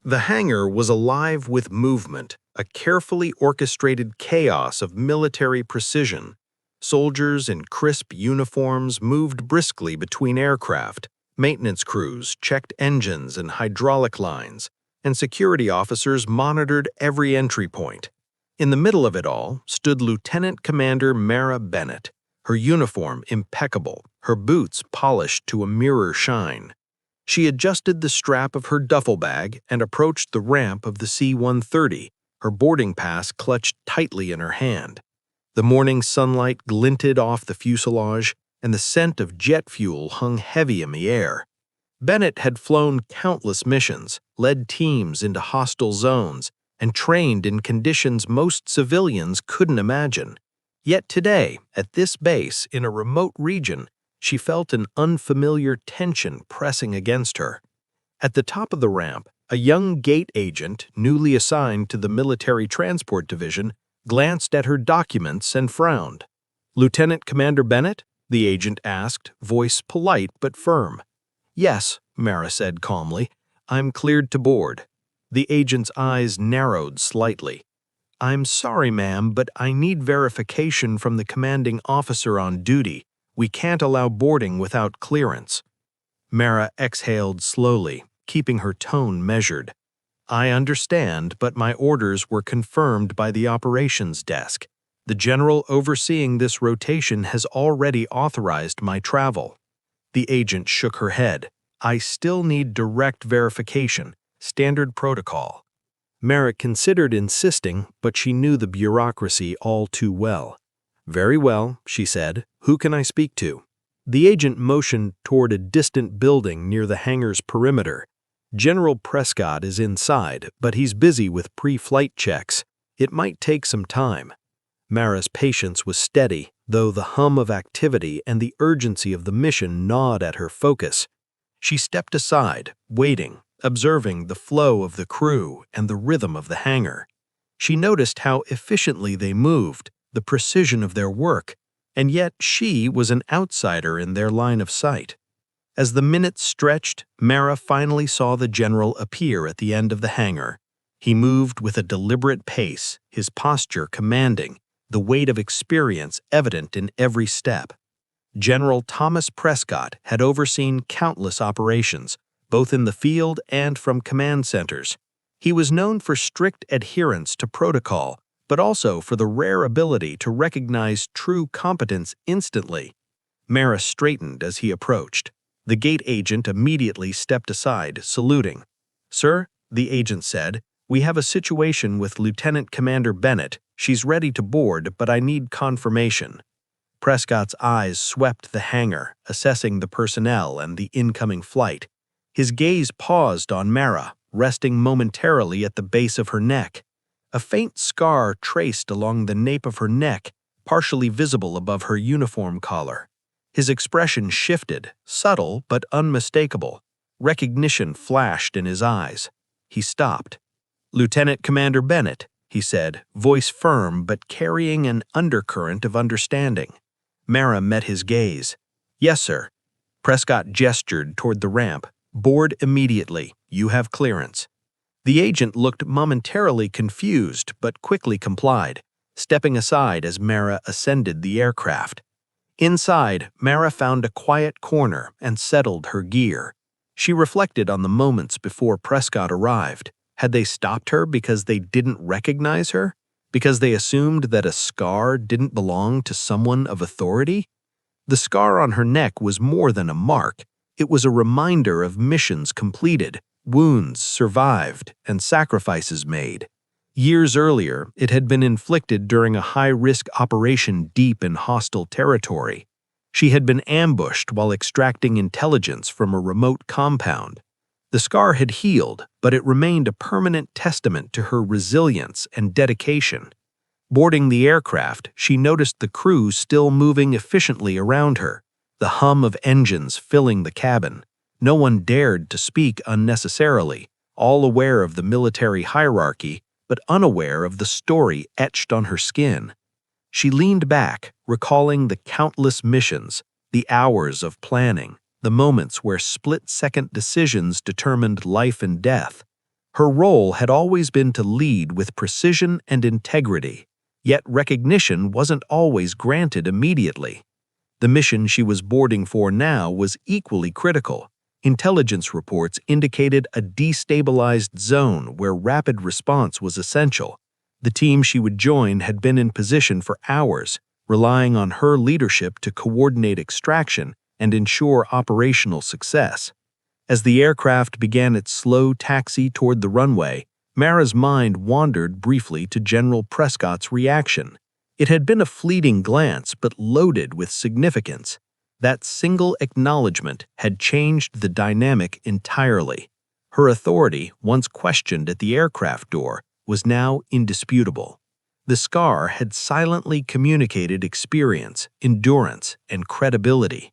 The hangar was alive with movement, a carefully orchestrated chaos of military precision. Soldiers in crisp uniforms moved briskly between aircraft, maintenance crews checked engines and hydraulic lines, and security officers monitored every entry point. In the middle of it all stood Lieutenant Commander Mara Bennett, her uniform impeccable, her boots polished to a mirror shine. She adjusted the strap of her duffel bag and approached the ramp of the C-130, her boarding pass clutched tightly in her hand. The morning sunlight glinted off the fuselage, and the scent of jet fuel hung heavy in the air. Bennett had flown countless missions, led teams into hostile zones, and trained in conditions most civilians couldn't imagine. Yet today, at this base in a remote region, she felt an unfamiliar tension pressing against her. At the top of the ramp, a young gate agent, newly assigned to the Military Transport Division, glanced at her documents and frowned. "Lieutenant Commander Bennett?" the agent asked, voice polite but firm. "Yes," Mara said calmly. "I'm cleared to board." The agent's eyes narrowed slightly. "I'm sorry, ma'am, but I need verification from the commanding officer on duty. We can't allow boarding without clearance." Mara exhaled slowly, keeping her tone measured. "I understand, but my orders were confirmed by the operations desk. The general overseeing this rotation has already authorized my travel." The agent shook her head. "I still need direct verification, standard protocol." Mara considered insisting, but she knew the bureaucracy all too well. "Very well," she said. "Who can I speak to?" The agent motioned toward a distant building near the hangar's perimeter. "General Prescott is inside, but he's busy with pre-flight checks. It might take some time." Mara's patience was steady, though the hum of activity and the urgency of the mission gnawed at her focus. She stepped aside, waiting, observing the flow of the crew and the rhythm of the hangar. She noticed how efficiently they moved, the precision of their work, and yet she was an outsider in their line of sight. As the minutes stretched, Mara finally saw the general appear at the end of the hangar. He moved with a deliberate pace, his posture commanding, the weight of experience evident in every step. General Thomas Prescott had overseen countless operations, both in the field and from command centers. He was known for strict adherence to protocol, but also for the rare ability to recognize true competence instantly. Mara straightened as he approached. The gate agent immediately stepped aside, saluting. "Sir," the agent said, "we have a situation with Lieutenant Commander Bennett. She's ready to board, but I need confirmation." Prescott's eyes swept the hangar, assessing the personnel and the incoming flight. His gaze paused on Mara, resting momentarily at the base of her neck. A faint scar traced along the nape of her neck, partially visible above her uniform collar. His expression shifted, subtle but unmistakable. Recognition flashed in his eyes. He stopped. "Lieutenant Commander Bennett," he said, voice firm but carrying an undercurrent of understanding. Mara met his gaze. "Yes, sir." Prescott gestured toward the ramp. "Board immediately. You have clearance." The agent looked momentarily confused but quickly complied, stepping aside as Mara ascended the aircraft. Inside, Mara found a quiet corner and settled her gear. She reflected on the moments before Prescott arrived. Had they stopped her because they didn't recognize her? Because they assumed that a scar didn't belong to someone of authority? The scar on her neck was more than a mark. It was a reminder of missions completed, wounds survived, and sacrifices made. Years earlier, it had been inflicted during a high-risk operation deep in hostile territory. She had been ambushed while extracting intelligence from a remote compound. The scar had healed, but it remained a permanent testament to her resilience and dedication. Boarding the aircraft, she noticed the crew still moving efficiently around her, the hum of engines filling the cabin. No one dared to speak unnecessarily, all aware of the military hierarchy, but unaware of the story etched on her skin. She leaned back, recalling the countless missions, the hours of planning, the moments where split-second decisions determined life and death. Her role had always been to lead with precision and integrity, yet recognition wasn't always granted immediately. The mission she was boarding for now was equally critical. Intelligence reports indicated a destabilized zone where rapid response was essential. The team she would join had been in position for hours, relying on her leadership to coordinate extraction and ensure operational success. As the aircraft began its slow taxi toward the runway, Mara's mind wandered briefly to General Prescott's reaction. It had been a fleeting glance, but loaded with significance. That single acknowledgement had changed the dynamic entirely. Her authority, once questioned at the aircraft door, was now indisputable. The scar had silently communicated experience, endurance, and credibility.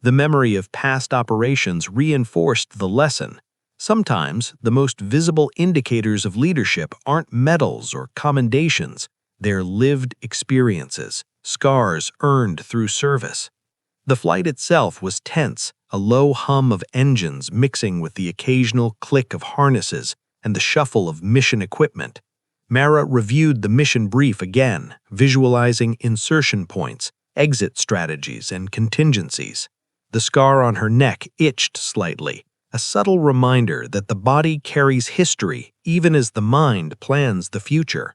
The memory of past operations reinforced the lesson. Sometimes, the most visible indicators of leadership aren't medals or commendations. They're lived experiences, scars earned through service. The flight itself was tense, a low hum of engines mixing with the occasional click of harnesses and the shuffle of mission equipment. Mara reviewed the mission brief again, visualizing insertion points, exit strategies, and contingencies. The scar on her neck itched slightly, a subtle reminder that the body carries history even as the mind plans the future.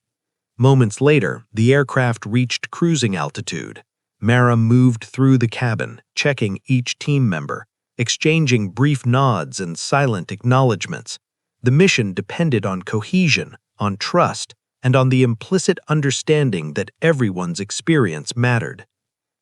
Moments later, the aircraft reached cruising altitude. Mara moved through the cabin, checking each team member, exchanging brief nods and silent acknowledgments. The mission depended on cohesion, on trust, and on the implicit understanding that everyone's experience mattered.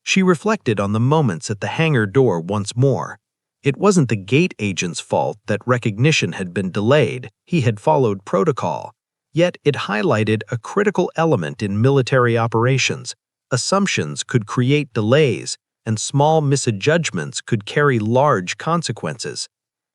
She reflected on the moments at the hangar door once more. It wasn't the gate agent's fault that recognition had been delayed. He had followed protocol. Yet it highlighted a critical element in military operations. Assumptions could create delays, and small misjudgments could carry large consequences.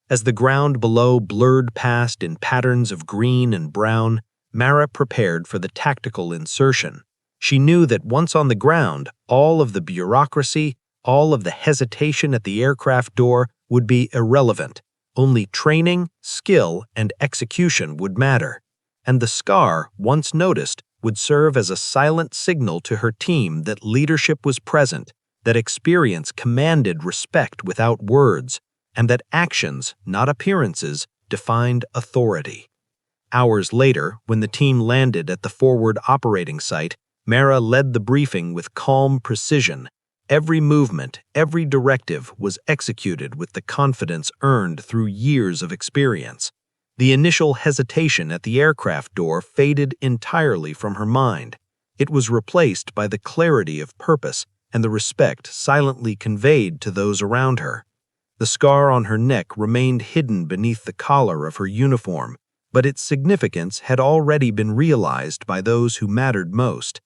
As the ground below blurred past in patterns of green and brown, Mara prepared for the tactical insertion. She knew that once on the ground, all of the bureaucracy, all of the hesitation at the aircraft door would be irrelevant. Only training, skill, and execution would matter. And the scar, once noticed, would serve as a silent signal to her team that leadership was present, that experience commanded respect without words, and that actions, not appearances, defined authority. Hours later, when the team landed at the forward operating site, Mara led the briefing with calm precision. Every movement, every directive was executed with the confidence earned through years of experience. The initial hesitation at the aircraft door faded entirely from her mind. It was replaced by the clarity of purpose and the respect silently conveyed to those around her. The scar on her neck remained hidden beneath the collar of her uniform, but its significance had already been realized by those who mattered most.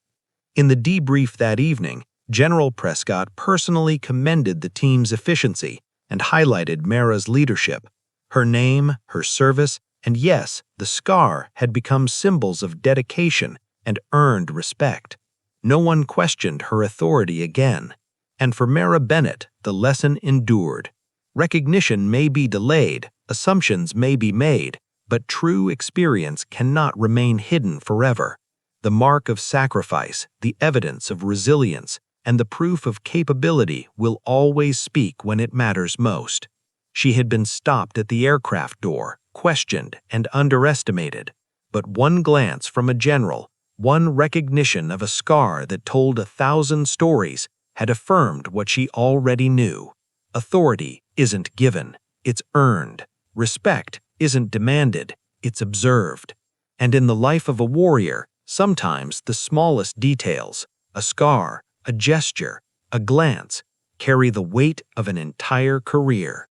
In the debrief that evening, General Prescott personally commended the team's efficiency and highlighted Mara's leadership. Her name, her service, and yes, the scar had become symbols of dedication and earned respect. No one questioned her authority again. And for Mara Bennett, the lesson endured. Recognition may be delayed, assumptions may be made, but true experience cannot remain hidden forever. The mark of sacrifice, the evidence of resilience, and the proof of capability will always speak when it matters most. She had been stopped at the aircraft door, questioned and underestimated, but one glance from a general, one recognition of a scar that told 1,000 stories, had affirmed what she already knew. Authority isn't given, it's earned. Respect isn't demanded, it's observed. And in the life of a warrior, sometimes the smallest details, a scar, a gesture, a glance, carry the weight of an entire career.